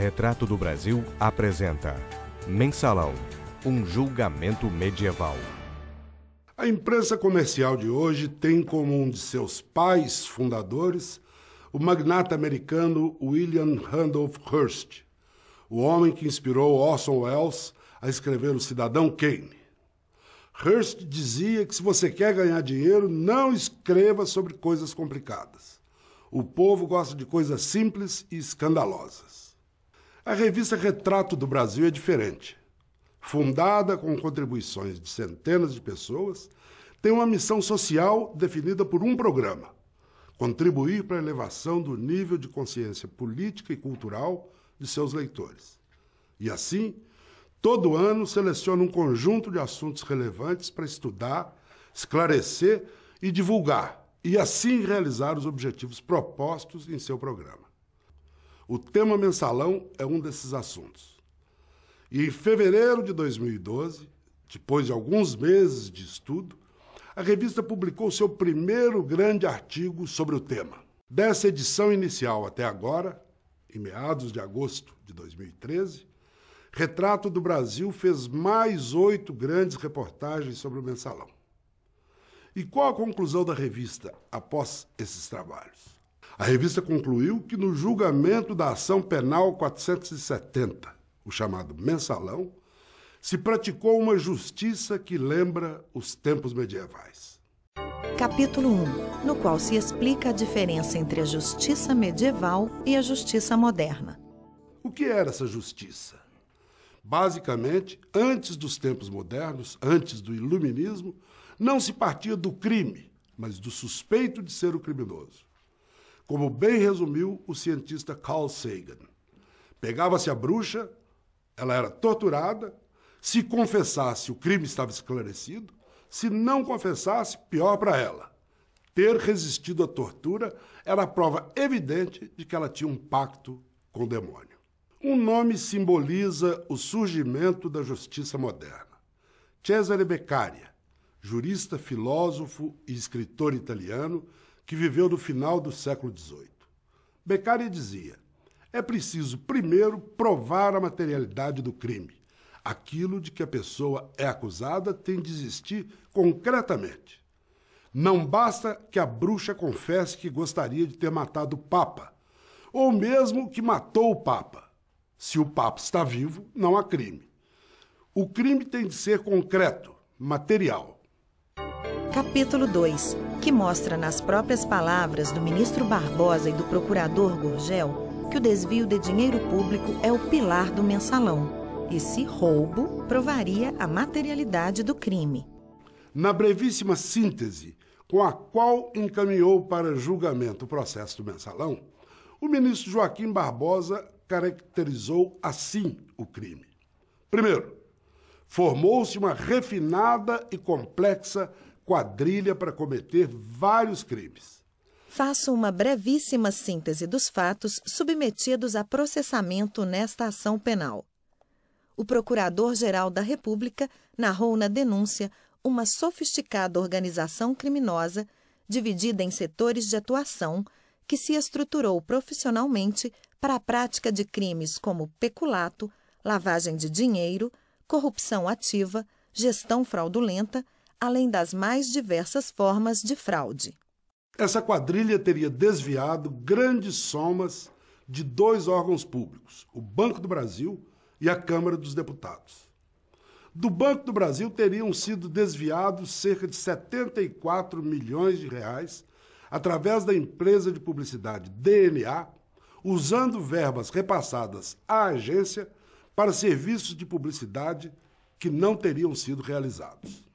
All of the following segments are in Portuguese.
Retrato do Brasil apresenta Mensalão, um julgamento medieval. A imprensa comercial de hoje tem como um de seus pais fundadores o magnata americano William Randolph Hearst, o homem que inspirou Orson Welles a escrever O Cidadão Kane. Hearst dizia que se você quer ganhar dinheiro, não escreva sobre coisas complicadas. O povo gosta de coisas simples e escandalosas. A revista Retrato do Brasil é diferente. Fundada com contribuições de centenas de pessoas, tem uma missão social definida por um programa: contribuir para a elevação do nível de consciência política e cultural de seus leitores. E assim, todo ano seleciona um conjunto de assuntos relevantes para estudar, esclarecer e divulgar, e assim realizar os objetivos propostos em seu programa. O tema Mensalão é um desses assuntos. E em fevereiro de 2012, depois de alguns meses de estudo, a revista publicou seu primeiro grande artigo sobre o tema. Dessa edição inicial até agora, em meados de agosto de 2013, Retrato do Brasil fez mais 8 grandes reportagens sobre o Mensalão. E qual a conclusão da revista após esses trabalhos? A revista concluiu que no julgamento da ação penal 470, o chamado Mensalão, se praticou uma justiça que lembra os tempos medievais. Capítulo 1, no qual se explica a diferença entre a justiça medieval e a justiça moderna. O que era essa justiça? Basicamente, antes dos tempos modernos, antes do iluminismo, não se partia do crime, mas do suspeito de ser o criminoso. Como bem resumiu o cientista Carl Sagan. Pegava-se a bruxa, ela era torturada, se confessasse, o crime estava esclarecido, se não confessasse, pior para ela. Ter resistido à tortura era a prova evidente de que ela tinha um pacto com o demônio. Um nome simboliza o surgimento da justiça moderna. Cesare Beccaria, jurista, filósofo e escritor italiano, que viveu no final do século XVIII. Beccaria dizia: é preciso primeiro provar a materialidade do crime. Aquilo de que a pessoa é acusada tem de existir concretamente. Não basta que a bruxa confesse que gostaria de ter matado o Papa, ou mesmo que matou o Papa. Se o Papa está vivo, não há crime. O crime tem de ser concreto, material. Capítulo 2, que mostra nas próprias palavras do ministro Barbosa e do procurador Gurgel que o desvio de dinheiro público é o pilar do Mensalão. Esse roubo provaria a materialidade do crime. Na brevíssima síntese com a qual encaminhou para julgamento o processo do Mensalão, o ministro Joaquim Barbosa caracterizou assim o crime. Primeiro, formou-se uma refinada e complexa quadrilha para cometer vários crimes. Faço uma brevíssima síntese dos fatos submetidos a processamento nesta ação penal. O Procurador-Geral da República narrou na denúncia uma sofisticada organização criminosa dividida em setores de atuação que se estruturou profissionalmente para a prática de crimes como peculato, lavagem de dinheiro, corrupção ativa, gestão fraudulenta, além das mais diversas formas de fraude. Essa quadrilha teria desviado grandes somas de 2 órgãos públicos, o Banco do Brasil e a Câmara dos Deputados. Do Banco do Brasil teriam sido desviados cerca de 74 milhões de reais através da empresa de publicidade DNA, usando verbas repassadas à agência para serviços de publicidade que não teriam sido realizados.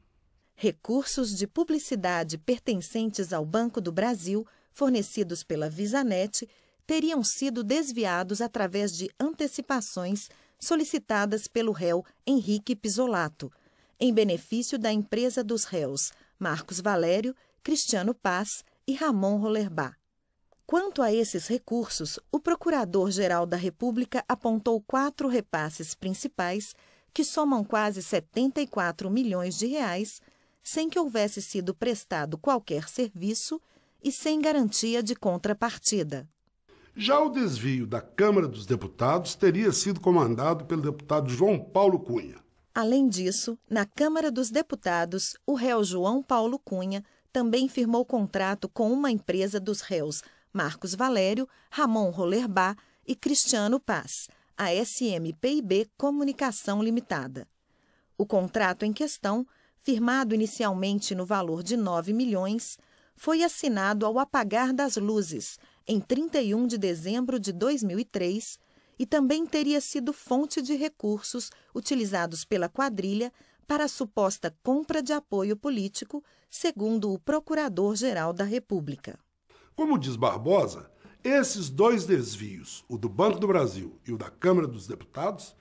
Recursos de publicidade pertencentes ao Banco do Brasil, fornecidos pela Visanet, teriam sido desviados através de antecipações solicitadas pelo réu Henrique Pisolato, em benefício da empresa dos réus Marcos Valério, Cristiano Paz e Ramon Rollerbach. Quanto a esses recursos, o Procurador-Geral da República apontou 4 repasses principais que somam quase 74 milhões de reais, sem que houvesse sido prestado qualquer serviço e sem garantia de contrapartida. Já o desvio da Câmara dos Deputados teria sido comandado pelo deputado João Paulo Cunha. Além disso, na Câmara dos Deputados, o réu João Paulo Cunha também firmou contrato com uma empresa dos réus Marcos Valério, Ramon Rollerbach e Cristiano Paz, a SMPIB Comunicação Limitada. O contrato em questão, firmado inicialmente no valor de 9 milhões, foi assinado ao apagar das luzes, em 31 de dezembro de 2003, e também teria sido fonte de recursos utilizados pela quadrilha para a suposta compra de apoio político, segundo o Procurador-Geral da República. Como diz Barbosa, esses dois desvios, o do Banco do Brasil e o da Câmara dos Deputados,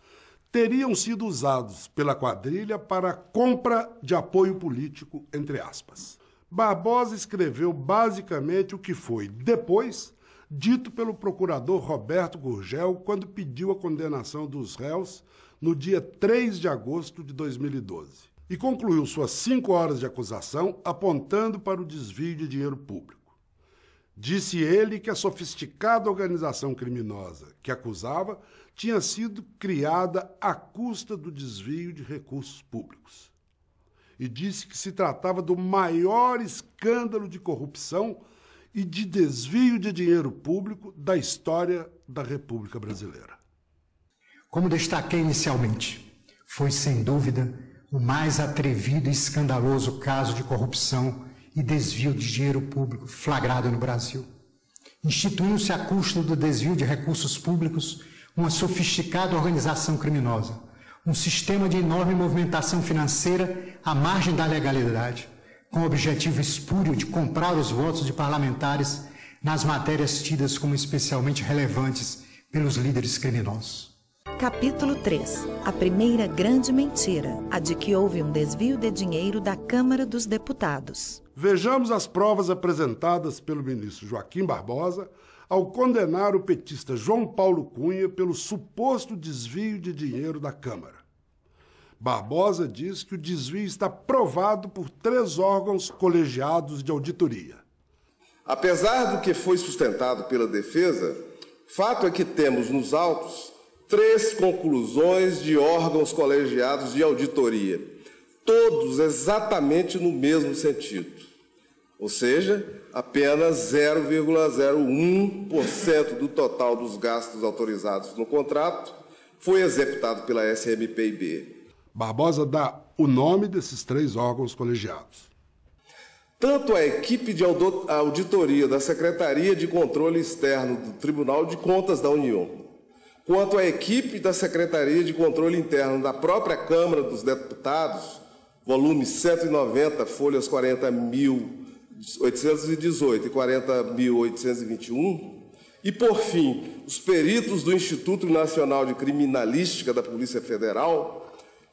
teriam sido usados pela quadrilha para compra de apoio político, entre aspas. Barbosa escreveu basicamente o que foi, depois, dito pelo procurador Roberto Gurgel quando pediu a condenação dos réus no dia 3 de agosto de 2012. E concluiu suas 5 horas de acusação apontando para o desvio de dinheiro público. Disse ele que a sofisticada organização criminosa que acusava tinha sido criada à custa do desvio de recursos públicos. E disse que se tratava do maior escândalo de corrupção e de desvio de dinheiro público da história da República Brasileira. Como destaquei inicialmente, foi sem dúvida o mais atrevido e escandaloso caso de corrupção e desvio de dinheiro público flagrado no Brasil. Instituiu-se à custa do desvio de recursos públicos uma sofisticada organização criminosa, um sistema de enorme movimentação financeira à margem da legalidade, com o objetivo espúrio de comprar os votos de parlamentares nas matérias tidas como especialmente relevantes pelos líderes criminosos. Capítulo 3. A primeira grande mentira, a de que houve um desvio de dinheiro da Câmara dos Deputados. Vejamos as provas apresentadas pelo ministro Joaquim Barbosa ao condenar o petista João Paulo Cunha pelo suposto desvio de dinheiro da Câmara. Barbosa diz que o desvio está provado por 3 órgãos colegiados de auditoria. Apesar do que foi sustentado pela defesa, fato é que temos nos autos 3 conclusões de órgãos colegiados de auditoria, todos exatamente no mesmo sentido. Ou seja, apenas 0,01% do total dos gastos autorizados no contrato foi executado pela SMPIB. Barbosa dá o nome desses 3 órgãos colegiados. Tanto a equipe de auditoria da Secretaria de Controle Externo do Tribunal de Contas da União, quanto a equipe da Secretaria de Controle Interno da própria Câmara dos Deputados, volume 190, folhas 40.818 e 40.821, e, por fim, os peritos do Instituto Nacional de Criminalística da Polícia Federal,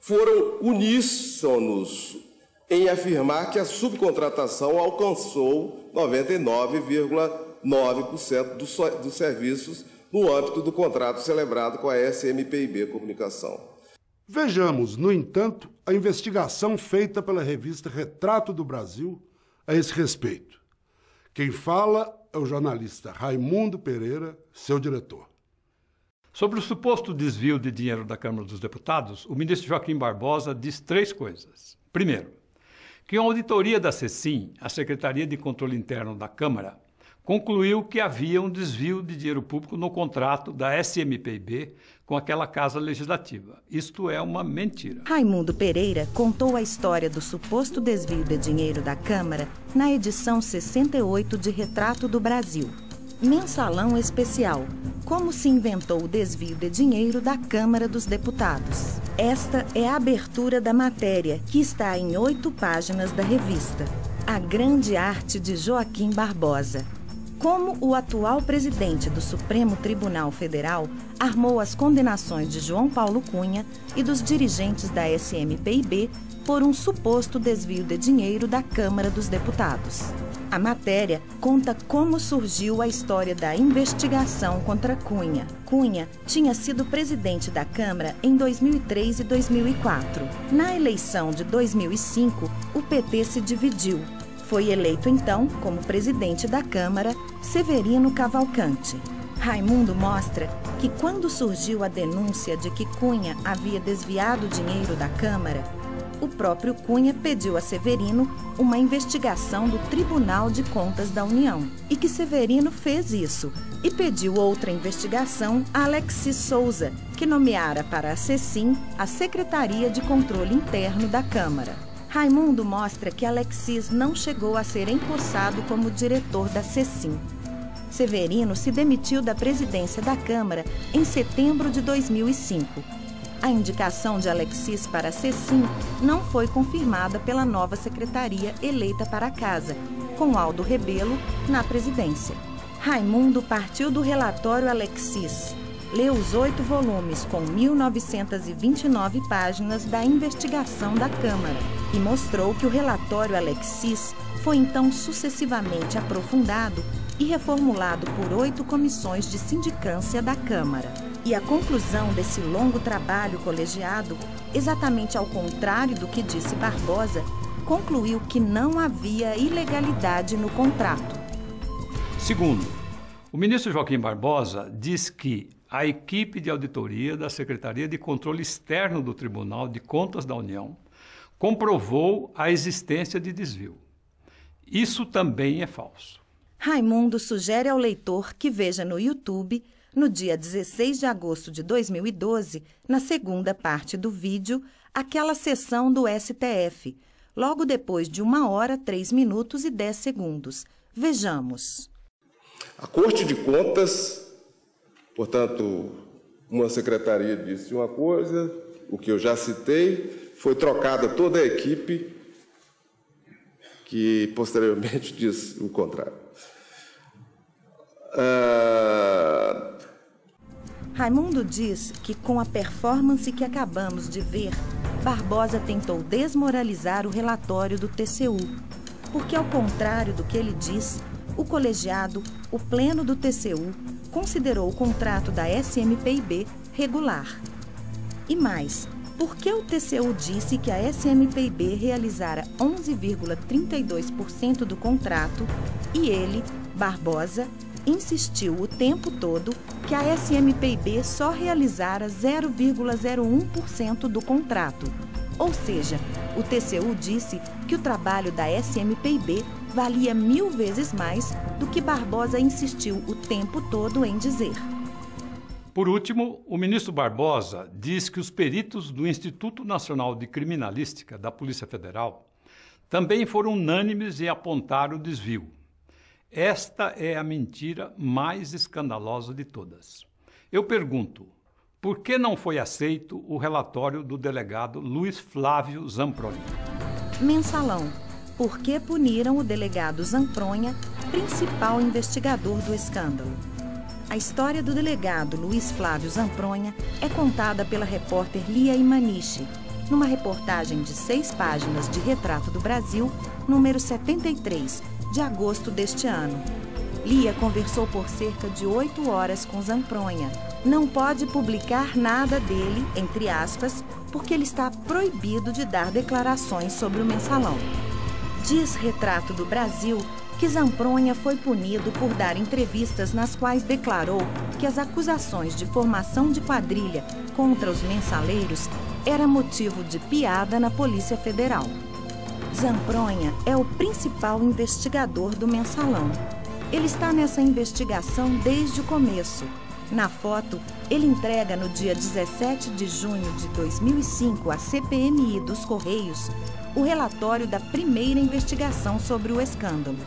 foram uníssonos em afirmar que a subcontratação alcançou 99,9% dos serviços no âmbito do contrato celebrado com a SMPIB Comunicação. Vejamos, no entanto, a investigação feita pela revista Retrato do Brasil a esse respeito. Quem fala é o jornalista Raimundo Pereira, seu diretor. Sobre o suposto desvio de dinheiro da Câmara dos Deputados, o ministro Joaquim Barbosa diz 3 coisas. Primeiro, que a auditoria da CECIM, a Secretaria de Controle Interno da Câmara, concluiu que havia um desvio de dinheiro público no contrato da SMPIB com aquela Casa Legislativa. Isto é uma mentira. Raimundo Pereira contou a história do suposto desvio de dinheiro da Câmara na edição 68 de Retrato do Brasil. Mensalão especial. Como se inventou o desvio de dinheiro da Câmara dos Deputados. Esta é a abertura da matéria, que está em 8 páginas da revista. A grande arte de Joaquim Barbosa. Como o atual presidente do Supremo Tribunal Federal armou as condenações de João Paulo Cunha e dos dirigentes da SMPIB por um suposto desvio de dinheiro da Câmara dos Deputados. A matéria conta como surgiu a história da investigação contra Cunha. Cunha tinha sido presidente da Câmara em 2003 e 2004. Na eleição de 2005, o PT se dividiu. Foi eleito então, como presidente da Câmara, Severino Cavalcante. Raimundo mostra que quando surgiu a denúncia de que Cunha havia desviado dinheiro da Câmara, o próprio Cunha pediu a Severino uma investigação do Tribunal de Contas da União e que Severino fez isso e pediu outra investigação a Alexis Souza, que nomeara para a CECIM a Secretaria de Controle Interno da Câmara. Raimundo mostra que Alexis não chegou a ser empossado como diretor da CECIM. Severino se demitiu da presidência da Câmara em setembro de 2005. A indicação de Alexis para a CECIM não foi confirmada pela nova secretaria eleita para a casa, com Aldo Rebelo na presidência. Raimundo partiu do relatório Alexis, leu os 8 volumes com 1.929 páginas da investigação da Câmara e mostrou que o relatório Alexis foi então sucessivamente aprofundado e reformulado por 8 comissões de sindicância da Câmara. E a conclusão desse longo trabalho colegiado, exatamente ao contrário do que disse Barbosa, concluiu que não havia ilegalidade no contrato. Segundo, o ministro Joaquim Barbosa diz que a equipe de auditoria da Secretaria de Controle Externo do Tribunal de Contas da União comprovou a existência de desvio. Isso também é falso. Raimundo sugere ao leitor que veja no YouTube, no dia 16 de agosto de 2012, na segunda parte do vídeo, aquela sessão do STF, logo depois de 1 hora, 3 minutos e 10 segundos. Vejamos. A Corte de Contas, portanto, uma secretaria disse uma coisa, o que eu já citei, foi trocada toda a equipe, que posteriormente disse o contrário. Raimundo diz que, com a performance que acabamos de ver, Barbosa tentou desmoralizar o relatório do TCU, porque, ao contrário do que ele diz, o colegiado, o pleno do TCU, considerou o contrato da SMPIB regular. E mais, por que o TCU disse que a SMPIB realizara 11,32% do contrato e ele, Barbosa, insistiu o tempo todo que a SMPIB só realizara 0,01% do contrato. Ou seja, o TCU disse que o trabalho da SMPIB valia 1000 vezes mais do que Barbosa insistiu o tempo todo em dizer. Por último, o ministro Barbosa diz que os peritos do Instituto Nacional de Criminalística da Polícia Federal também foram unânimes em apontar o desvio. Esta é a mentira mais escandalosa de todas. Eu pergunto, por que não foi aceito o relatório do delegado Luiz Flávio Zampronha? Mensalão. Por que puniram o delegado Zampronha, principal investigador do escândalo? A história do delegado Luiz Flávio Zampronha é contada pela repórter Lia Imanishi, numa reportagem de 6 páginas de Retrato do Brasil, número 73, de agosto deste ano. Lia conversou por cerca de 8 horas com Zampronha. Não pode publicar nada dele, entre aspas, porque ele está proibido de dar declarações sobre o mensalão. Diz Retrato do Brasil que Zampronha foi punido por dar entrevistas nas quais declarou que as acusações de formação de quadrilha contra os mensaleiros era motivo de piada na Polícia Federal. Zampronha é o principal investigador do mensalão. Ele está nessa investigação desde o começo. Na foto, ele entrega no dia 17 de junho de 2005 à CPMI dos Correios o relatório da primeira investigação sobre o escândalo.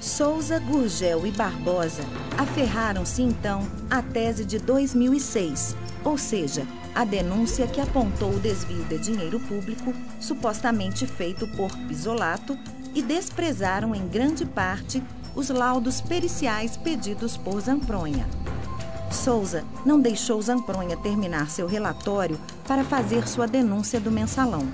Souza, Gurgel e Barbosa aferraram-se então à tese de 2006, ou seja, a denúncia que apontou o desvio de dinheiro público supostamente feito por Pisolato e desprezaram em grande parte os laudos periciais pedidos por Zampronha. Souza não deixou Zampronha terminar seu relatório para fazer sua denúncia do mensalão.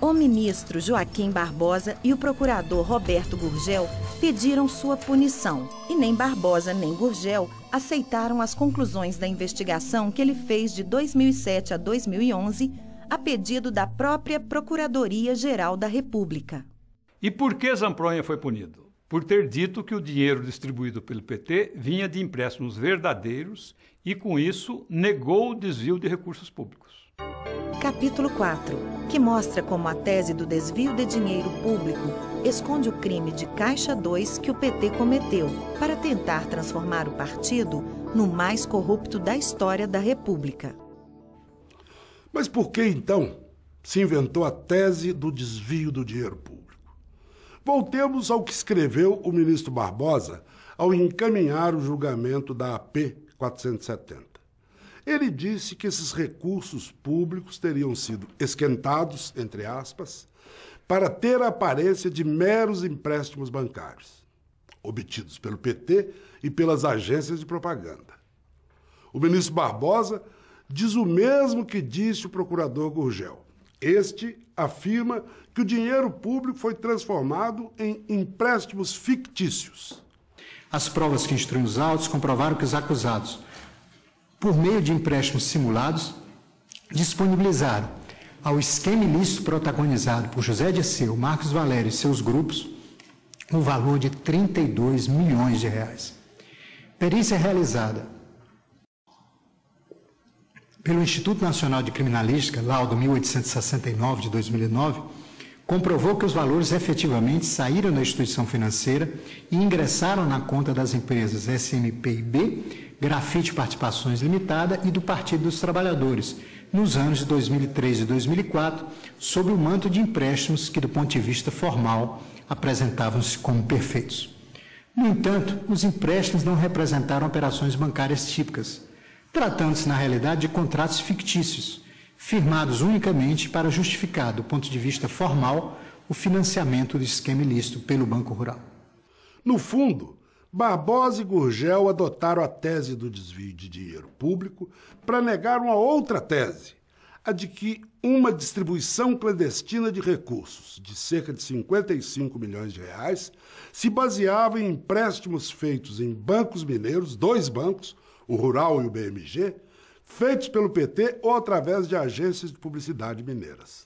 O ministro Joaquim Barbosa e o procurador Roberto Gurgel pediram sua punição, e nem Barbosa nem Gurgel aceitaram as conclusões da investigação que ele fez de 2007 a 2011, a pedido da própria Procuradoria-Geral da República. E por que Zampronha foi punido? por ter dito que o dinheiro distribuído pelo PT vinha de empréstimos verdadeiros e, com isso, negou o desvio de recursos públicos. Capítulo 4, que mostra como a tese do desvio de dinheiro público esconde o crime de Caixa 2 que o PT cometeu para tentar transformar o partido no mais corrupto da história da República. Mas por que, então, se inventou a tese do desvio do dinheiro público? Voltemos ao que escreveu o ministro Barbosa ao encaminhar o julgamento da AP 470. Ele disse que esses recursos públicos teriam sido esquentados, entre aspas, para ter a aparência de meros empréstimos bancários, obtidos pelo PT e pelas agências de propaganda. O ministro Barbosa diz o mesmo que disse o procurador Gurgel. Este afirma que o dinheiro público foi transformado em empréstimos fictícios. As provas que instruem os autos comprovaram que os acusados, por meio de empréstimos simulados, disponibilizaram ao esquema ilícito protagonizado por José Dirceu, Marcos Valério e seus grupos o valor de 32 milhões de reais. Perícia realizada pelo Instituto Nacional de Criminalística, laudo 1869 de 2009, comprovou que os valores efetivamente saíram da instituição financeira e ingressaram na conta das empresas SMPIB, Grafite Participações Limitada e do Partido dos Trabalhadores, nos anos de 2003 e 2004, sob o manto de empréstimos que, do ponto de vista formal, apresentavam-se como perfeitos. No entanto, os empréstimos não representaram operações bancárias típicas, tratando-se, na realidade, de contratos fictícios, firmados unicamente para justificar, do ponto de vista formal, o financiamento do esquema ilícito pelo Banco Rural. No fundo, Barbosa e Gurgel adotaram a tese do desvio de dinheiro público para negar uma outra tese, a de que uma distribuição clandestina de recursos de cerca de 55 milhões de reais se baseava em empréstimos feitos em bancos mineiros, 2 bancos, o Rural e o BMG, feitos pelo PT ou através de agências de publicidade mineiras.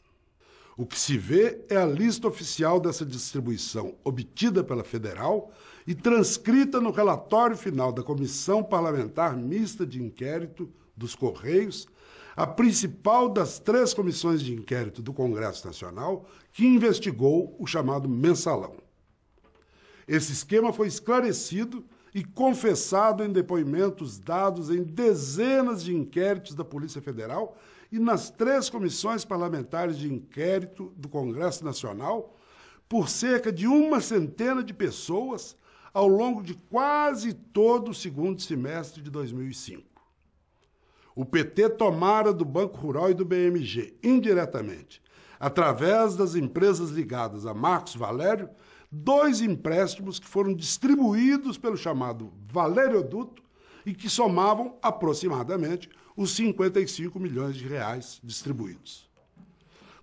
O que se vê é a lista oficial dessa distribuição obtida pela Federal e transcrita no relatório final da Comissão Parlamentar Mista de Inquérito dos Correios, a principal das 3 comissões de inquérito do Congresso Nacional que investigou o chamado Mensalão. Esse esquema foi esclarecido e confessado em depoimentos dados em dezenas de inquéritos da Polícia Federal e nas 3 comissões parlamentares de inquérito do Congresso Nacional por cerca de 100 de pessoas ao longo de quase todo o segundo semestre de 2005. O PT tomara do Banco Rural e do BMG, indiretamente, através das empresas ligadas a Marcos Valério, 2 empréstimos que foram distribuídos pelo chamado Valérioduto e que somavam aproximadamente os 55 milhões de reais distribuídos.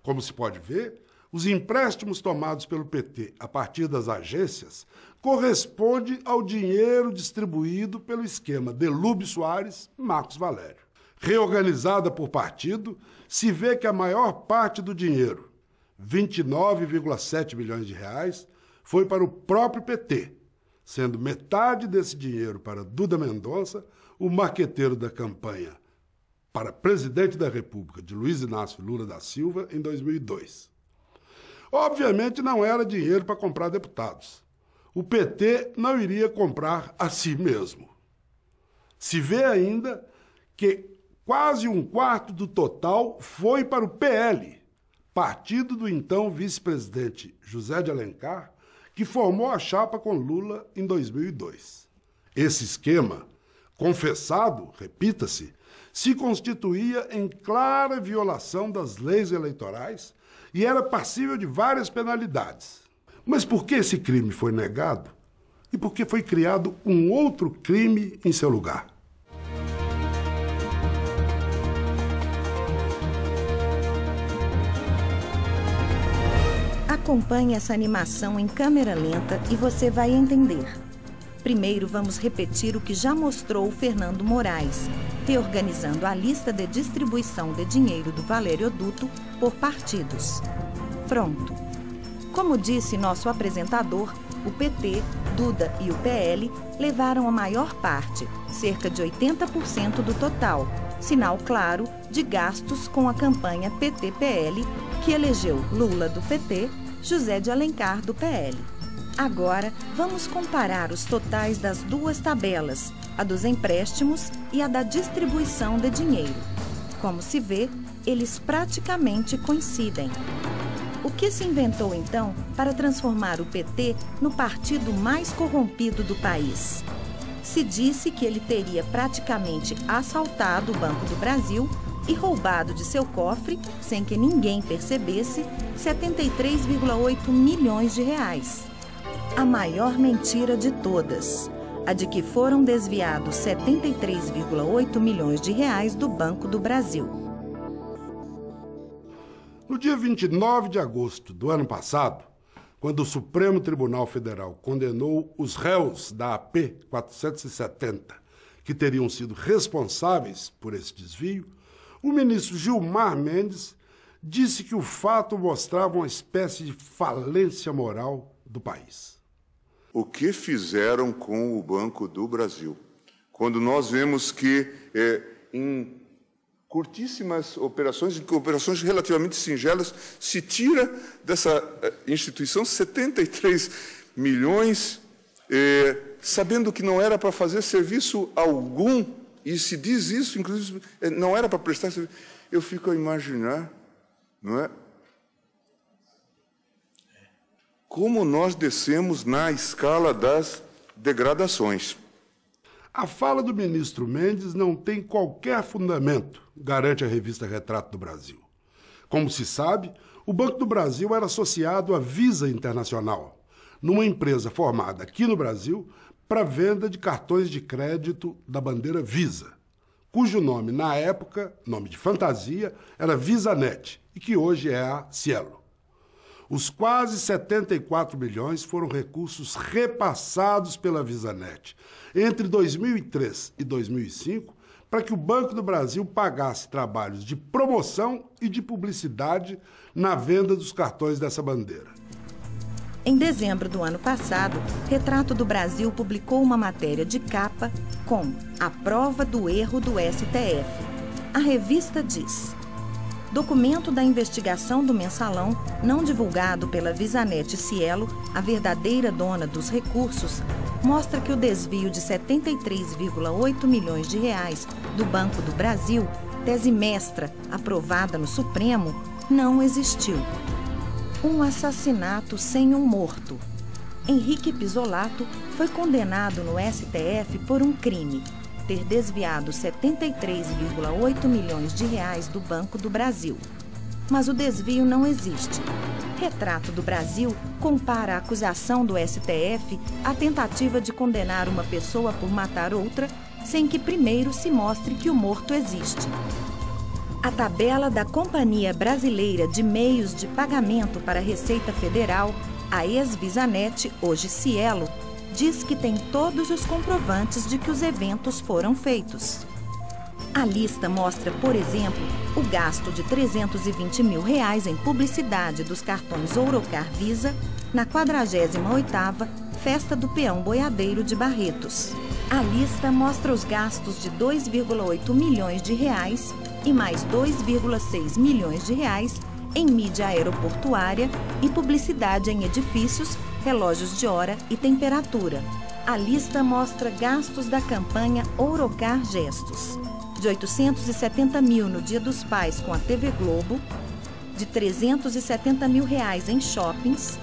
Como se pode ver, os empréstimos tomados pelo PT a partir das agências correspondem ao dinheiro distribuído pelo esquema Delúbio Soares e Marcos Valério. Reorganizada por partido, se vê que a maior parte do dinheiro, 29,7 milhões de reais, foi para o próprio PT, sendo metade desse dinheiro para Duda Mendonça, o marqueteiro da campanha para presidente da República de Luiz Inácio Lula da Silva em 2002. Obviamente não era dinheiro para comprar deputados. O PT não iria comprar a si mesmo. Se vê ainda que quase 1/4 do total foi para o PL, partido do então vice-presidente José de Alencar, que formou a chapa com Lula em 2002. Esse esquema, confessado, repita-se, se constituía em clara violação das leis eleitorais e era passível de várias penalidades. Mas por que esse crime foi negado? E por que foi criado um outro crime em seu lugar? Acompanhe essa animação em câmera lenta e você vai entender. Primeiro, vamos repetir o que já mostrou o Fernando Moraes, reorganizando a lista de distribuição de dinheiro do Valérioduto por partidos. Pronto. Como disse nosso apresentador, O PT, Duda e o PL levaram a maior parte, cerca de 80% do total, sinal claro de gastos com a campanha PT-PL, que elegeu Lula do PT, José de Alencar do PL. Agora, vamos comparar os totais das duas tabelas, a dos empréstimos e a da distribuição de dinheiro. Como se vê, eles praticamente coincidem. O que se inventou, então, para transformar o PT no partido mais corrompido do país? Se disse que ele teria praticamente assaltado o Banco do Brasil e roubado de seu cofre, sem que ninguém percebesse, 73,8 milhões de reais. A maior mentira de todas, a de que foram desviados 73,8 milhões de reais do Banco do Brasil. No dia 29 de agosto do ano passado, quando o Supremo Tribunal Federal condenou os réus da AP 470, que teriam sido responsáveis por esse desvio, o ministro Gilmar Mendes disse que o fato mostrava uma espécie de falência moral do país. O que fizeram com o Banco do Brasil? Quando nós vemos que em curtíssimas operações relativamente singelas, se tira dessa instituição 73 milhões, sabendo que não era para fazer serviço algum, e se diz isso, inclusive, não era para prestar serviço. Eu fico a imaginar, não é? Como nós descemos na escala das degradações. A fala do ministro Mendes não tem qualquer fundamento, garante a revista Retrato do Brasil. Como se sabe, o Banco do Brasil era associado à Visa Internacional, numa empresa formada aqui no Brasil para venda de cartões de crédito da bandeira Visa, cujo nome, na época, nome de fantasia, era VisaNet e que hoje é a Cielo. Os quase 74 milhões foram recursos repassados pela VisaNet entre 2003 e 2005 para que o Banco do Brasil pagasse trabalhos de promoção e de publicidade na venda dos cartões dessa bandeira. Em dezembro do ano passado, Retrato do Brasil publicou uma matéria de capa com a prova do erro do STF. A revista diz: documento da investigação do Mensalão, não divulgado pela VisaNet Cielo, a verdadeira dona dos recursos, mostra que o desvio de 73,8 milhões de reais do Banco do Brasil, tese mestra aprovada no Supremo, não existiu. Um assassinato sem um morto. Henrique Pisolato foi condenado no STF por um crime: ter desviado 73,8 milhões de reais do Banco do Brasil. Mas o desvio não existe. Retrato do Brasil compara a acusação do STF à tentativa de condenar uma pessoa por matar outra, sem que primeiro se mostre que o morto existe. A tabela da Companhia Brasileira de Meios de Pagamento para a Receita Federal, a ex-VisaNet, hoje Cielo, diz que tem todos os comprovantes de que os eventos foram feitos. A lista mostra, por exemplo, o gasto de R$ 320 mil em publicidade dos cartões Ourocard Visa na 48ª Festa do Peão Boiadeiro de Barretos. A lista mostra os gastos de R$ 2,8 milhões e mais R$ 2,6 milhões em mídia aeroportuária e publicidade em edifícios, relógios de hora e temperatura. A lista mostra gastos da campanha Ourocard Gestos, de R$ 870 mil no Dia dos Pais com a TV Globo, de R$ 370 mil em shoppings,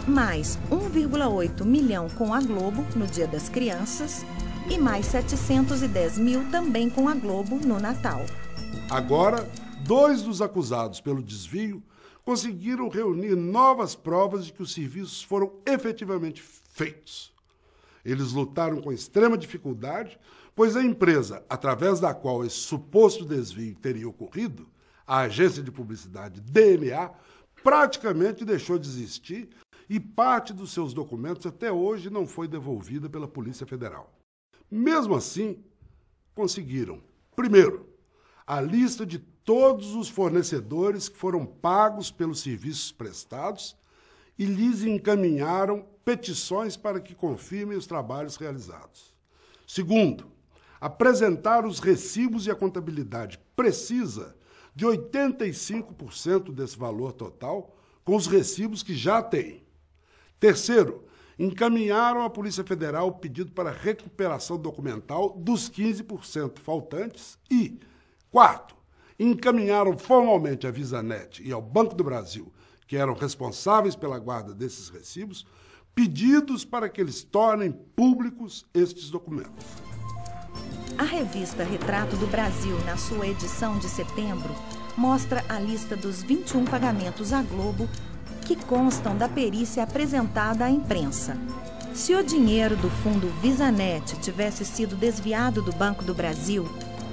mais 1,8 milhão com a Globo no Dia das Crianças e mais 710 mil também com a Globo no Natal. Agora, 2 dos acusados pelo desvio conseguiram reunir novas provas de que os serviços foram efetivamente feitos. Eles lutaram com extrema dificuldade, pois a empresa, através da qual esse suposto desvio teria ocorrido, a agência de publicidade DNA, praticamente deixou de existir e parte dos seus documentos até hoje não foi devolvida pela Polícia Federal. Mesmo assim, conseguiram, primeiro, a lista de todos os fornecedores que foram pagos pelos serviços prestados e lhes encaminharam petições para que confirmem os trabalhos realizados. Segundo, apresentar os recibos e a contabilidade precisa de 85% desse valor total com os recibos que já têm. Terceiro, encaminharam à Polícia Federal o pedido para recuperação documental dos 15% faltantes e, quarto, encaminharam formalmente à VisaNet e ao Banco do Brasil, que eram responsáveis pela guarda desses recibos, pedidos para que eles tornem públicos estes documentos. A revista Retrato do Brasil, na sua edição de setembro, mostra a lista dos 21 pagamentos à Globo que constam da perícia apresentada à imprensa. Se o dinheiro do fundo VisaNet tivesse sido desviado do Banco do Brasil,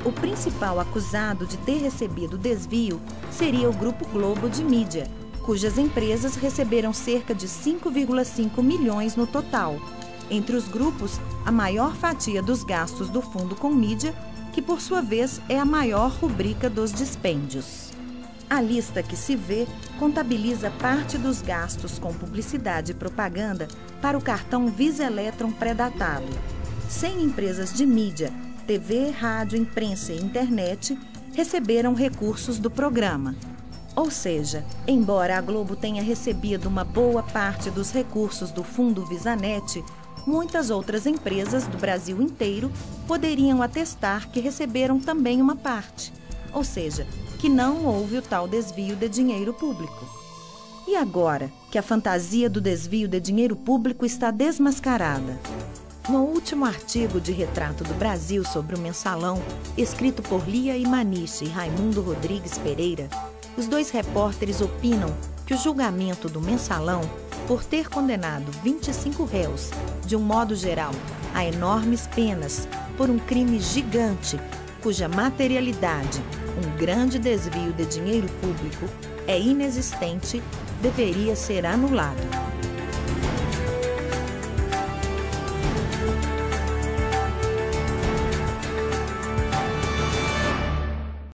o principal acusado de ter recebido o desvio seria o Grupo Globo de Mídia, cujas empresas receberam cerca de 5,5 milhões no total. Entre os grupos, a maior fatia dos gastos do fundo com mídia, que por sua vez é a maior rubrica dos dispêndios. A lista que se vê contabiliza parte dos gastos com publicidade e propaganda para o cartão Visa Electron pré-datado. 100 empresas de mídia, TV, rádio, imprensa e internet receberam recursos do programa. Ou seja, embora a Globo tenha recebido uma boa parte dos recursos do fundo VisaNet, muitas outras empresas do Brasil inteiro poderiam atestar que receberam também uma parte, ou seja, que não houve o tal desvio de dinheiro público. E agora que a fantasia do desvio de dinheiro público está desmascarada? No último artigo de Retrato do Brasil sobre o Mensalão, escrito por Lia Imaniche e Raimundo Rodrigues Pereira, os dois repórteres opinam que o julgamento do Mensalão, por ter condenado 25 réus, de um modo geral, a enormes penas por um crime gigante, cuja materialidade, um grande desvio de dinheiro público, é inexistente, deveria ser anulado.